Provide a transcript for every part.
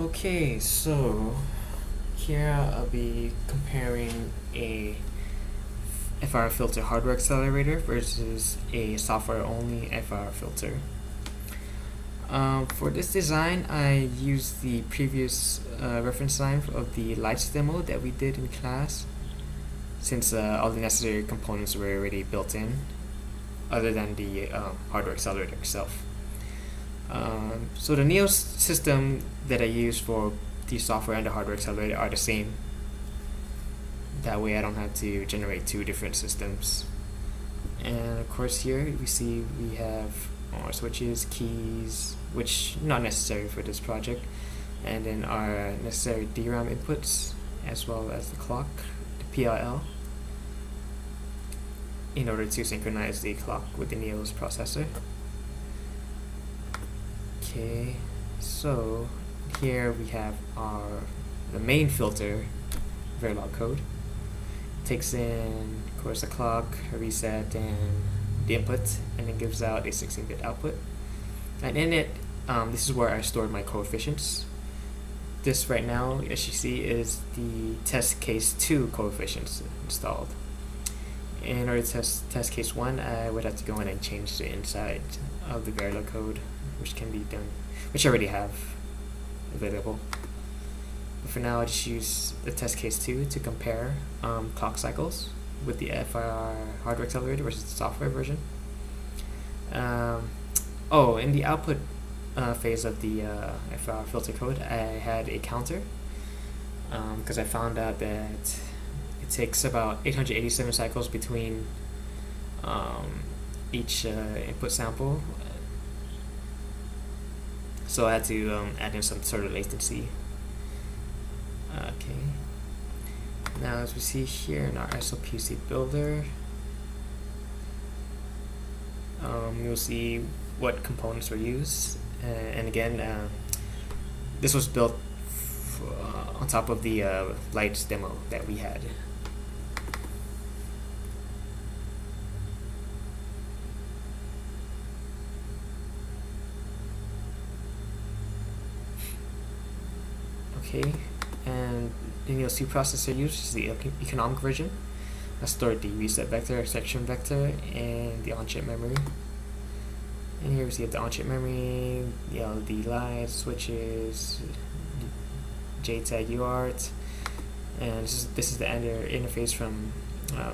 Okay, so here I'll be comparing a FIR filter hardware accelerator versus a software-only FIR filter. For this design, I used the previous reference design of the lights demo that we did in class, since all the necessary components were already built in, other than the hardware accelerator itself. So the Neo system that I use for the software and the hardware accelerator are the same. That way I don't have to generate two different systems. And of course here we see we have our switches, keys, which not necessary for this project, and then our necessary DRAM inputs, as well as the clock, the PLL, in order to synchronize the clock with the Neo's processor. Okay, so here we have the main filter Verilog code. It takes in, of course, a clock, a reset, and the input, and it gives out a 16-bit output. And in it, this is where I stored my coefficients. This right now, as you see, is the test case 2 coefficients installed. In order to test case 1, I would have to go in and change the inside of the Verilog code, which can be done, which I already have available. But for now, I just use the test case 2 to compare clock cycles with the FIR hardware accelerator versus the software version. In the output phase of the FIR filter code, I had a counter because I found out that it takes about 887 cycles between each input sample. So I had to add in some sort of latency. Okay. Now, as we see here in our SLPC builder, you'll see what components were used. And again, this was built on top of the lights demo that we had. Okay, and then you'll see processor used is the economic version. I stored the reset vector, section vector, and the on-chip memory. And here we see the on-chip memory, the LED lights, switches, JTAG UART, and this is the interface from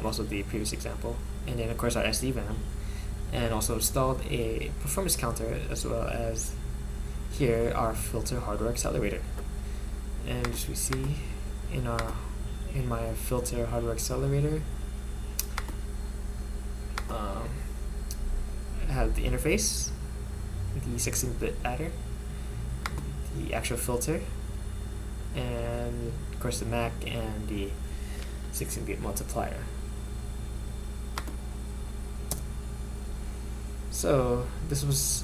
also the previous example. And then of course our SD-RAM, and also installed a performance counter, as well as here our filter hardware accelerator. And as we see in my filter hardware accelerator, I have the interface, the 16-bit adder, the actual filter, and of course the MAC and the 16-bit multiplier. So this was,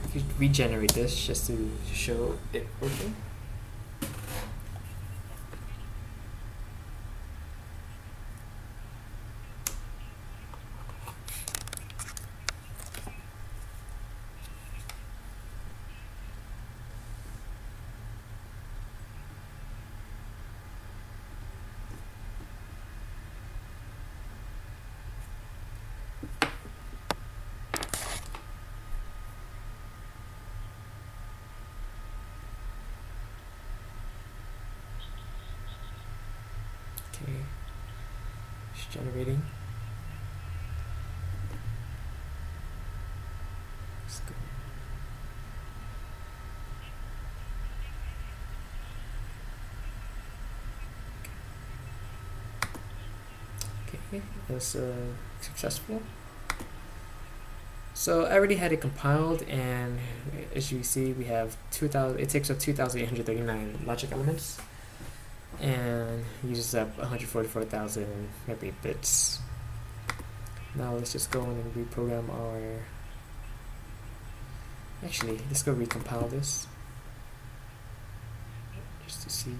you could regenerate this just to show it working. Okay, it's generating. Let's go. Okay, that's successful. So I already had it compiled, and as you see, we have 2,000. It takes up 2,839 logic elements, and uses up 144,000 memory bits. Now let's just go in and reprogram our. Actually, let's go recompile this just to see.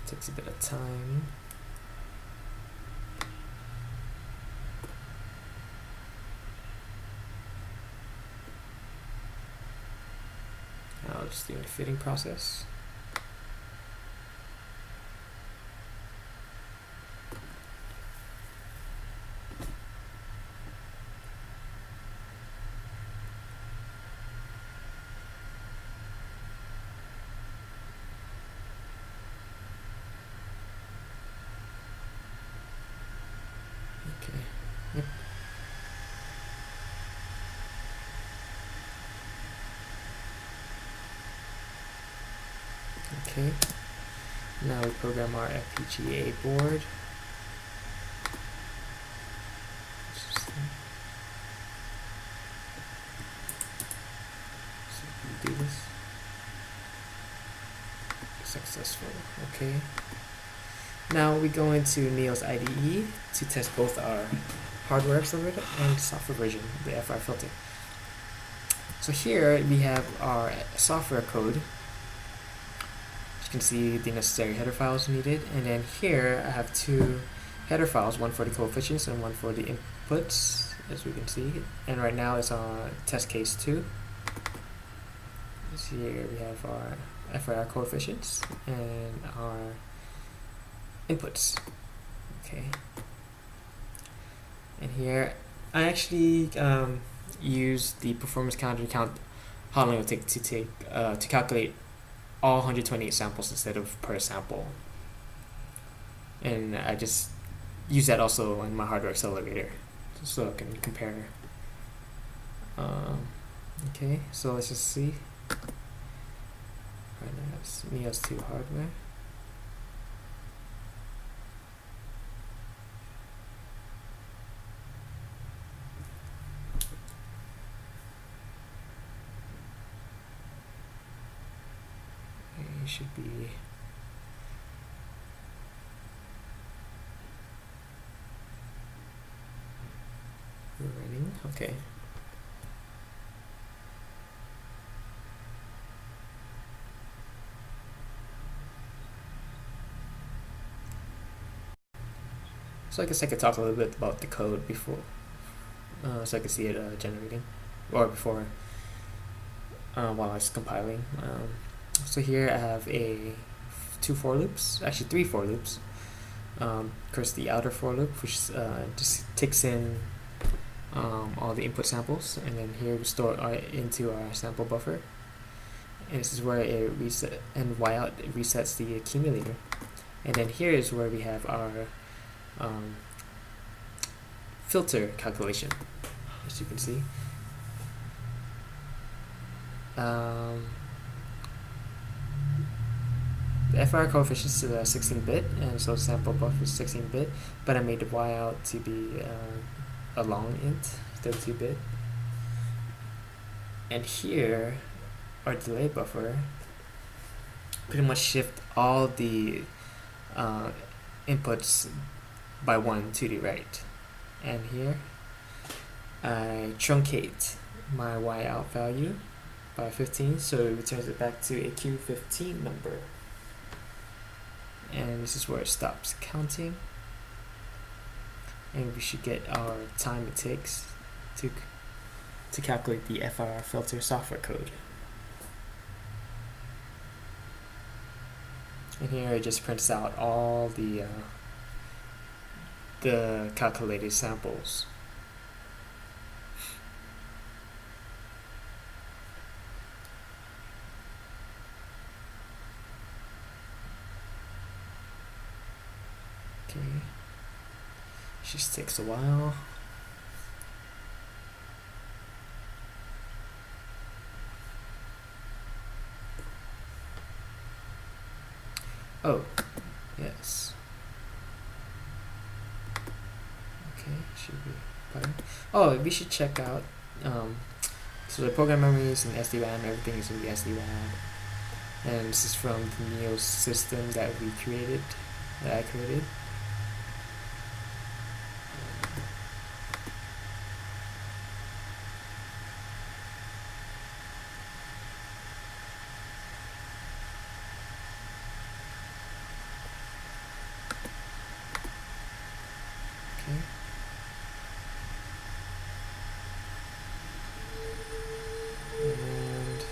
Takes a bit of time. I'll just do the fitting process. Okay. Yep. Okay. Now we program our FPGA board. So we do this. Successful. Okay. Now we go into Neo's IDE to test both our hardware accelerator and software version of the FIR filter. So here we have our software code. You can see the necessary header files needed, and then here I have two header files, one for the coefficients and one for the inputs, as we can see. And right now it's on test case 2. So here we have our FIR coefficients and our inputs. Okay. And here I actually use the performance counter to count how long it will take to calculate all 128 samples instead of per sample. And I just use that also in my hardware accelerator so I can compare. Okay, so let's just see. Right now that's Neo's 2 hardware. Should be running. Okay. So I guess I could talk a little bit about the code before, so I could see it generating, or before, while I was compiling. So here I have 2 for loops, actually 3 for loops. Of course, the outer for loop, which just takes in all the input samples, and then here we store into our sample buffer. And this is where it reset, and Y out it resets the accumulator. And then here is where we have our filter calculation, as you can see. The FIR coefficient is 16-bit, and so sample buffer is 16-bit, but I made the Y out to be a long int, 32-bit. And here, our delay buffer pretty much shift all the inputs by 1 to the right. And here, I truncate my Y out value by 15, so it returns it back to a Q15 number. And this is where it stops counting, and we should get our time it takes to calculate the FIR filter software code. And here it just prints out all the calculated samples. Okay, just takes a while. Oh, yes. Okay, should be fine. Oh, we should check out. So the program memory is in SD-RAM, everything is in the SD-RAM. And this is from the Neo system that we created, that I created. Okay. And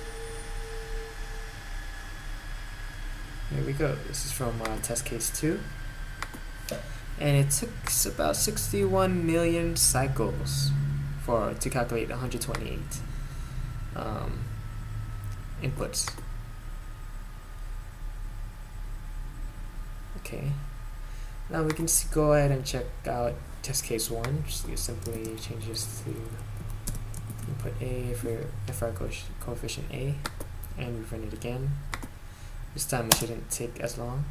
here we go. This is from test case 2. And it took about 61 million cycles to calculate 128 inputs. Okay. Now we can go ahead and check out test case 1. Just simply change this to input A for FIR coefficient A, and we run it again. This time it shouldn't take as long.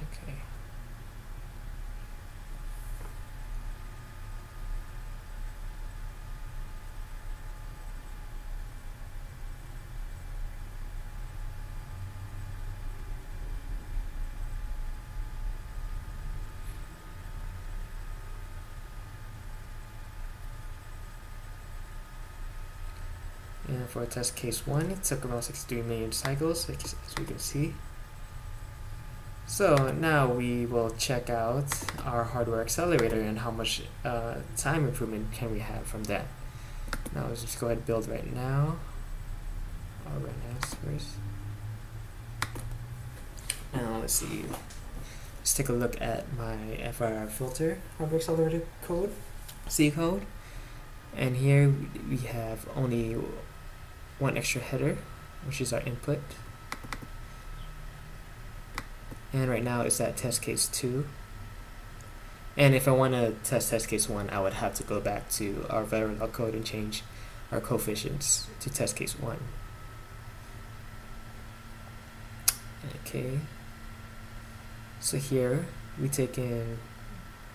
Okay. And for test case 1, it took about 63 million cycles, as we can see. So now we will check out our hardware accelerator and how much time improvement can we have from that. Now let's just go ahead and build right now. First. Now let's see. Let's take a look at my FIR filter hardware accelerator code, C code. And here we have only one extra header, which is our input. And right now it's at test case 2. And if I want to test case 1, I would have to go back to our Verilog code and change our coefficients to test case 1. Okay. So here we take in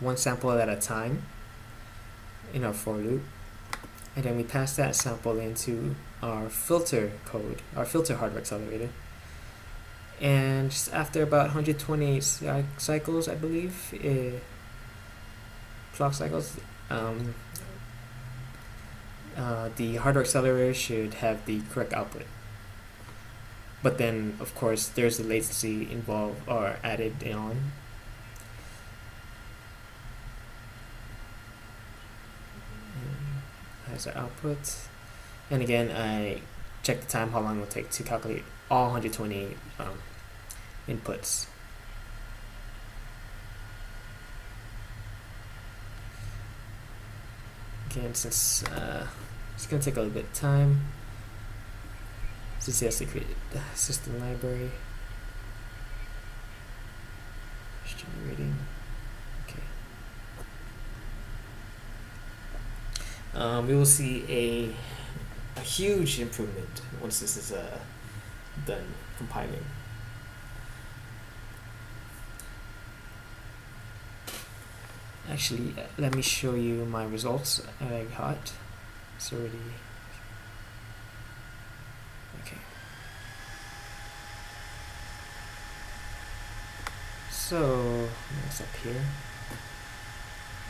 one sample at a time in our for loop. And then we pass that sample into our filter code, our filter hardware accelerator. And just after about 128 cycles, I believe, clock cycles, the hardware accelerator should have the correct output. But then, of course, there's the latency involved or added on. As our output. And again, I check the time, how long it will take to calculate all 128 inputs. Again, since it's going to take a little bit of time, since it has to create the system library. Just generating. Okay. We will see a huge improvement once this is done compiling. Actually, let me show you my results I got. It's already okay. So what's up here?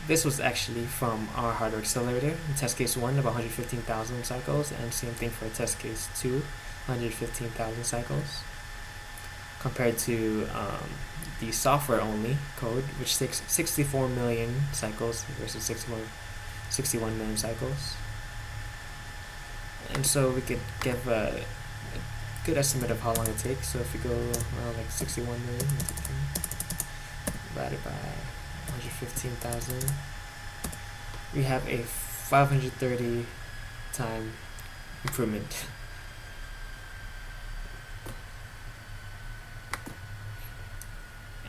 This was actually from our hardware accelerator in test case 1 of 115,000 cycles, and same thing for test case 2, 115,000 cycles, compared to the software only code, which takes 64 million cycles versus 61 million cycles. And so we could give a good estimate of how long it takes. So if we go like 61 million divided by 115,000, we have a 530 time improvement.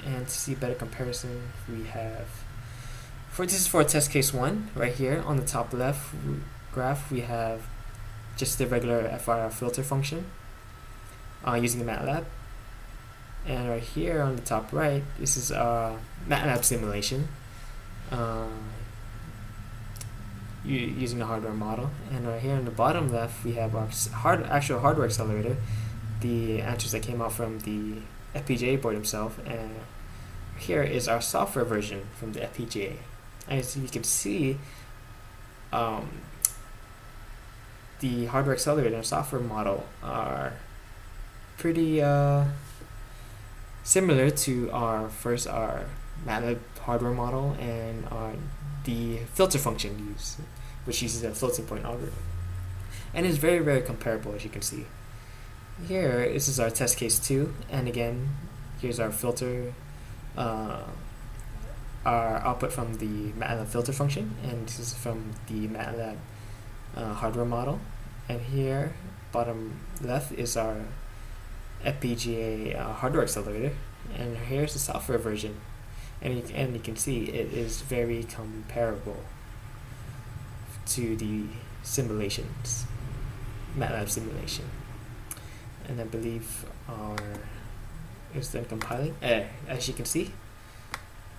And to see better comparison, we have this is for test case 1 right here on the top left graph. We have just the regular FIR filter function using the MATLAB. And right here on the top right, this is a MATLAB simulation using the hardware model. And right here on the bottom left, we have our actual hardware accelerator, the answers that came out from the FPGA board himself. And here is our software version from the FPGA. As you can see, the hardware accelerator and software model are pretty similar to our MATLAB hardware model and the filter function used, which uses a floating point algorithm. And it's very, very comparable, as you can see. Here, this is our test case 2, and again, here's our filter, our output from the MATLAB filter function, and this is from the MATLAB hardware model. And here, bottom left, is our FPGA hardware accelerator, and here's the software version. And you can see it is very comparable to the simulations, MATLAB simulation. And I believe it's done compiling. As you can see,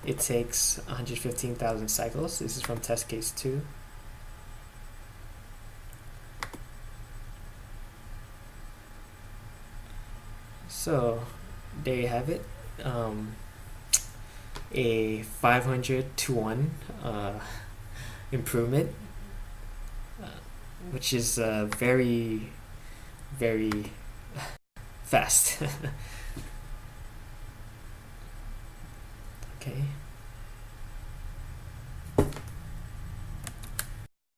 it takes 115,000 cycles. This is from test case 2. So there you have it. A 500 to 1 improvement, which is very, very fast. Okay.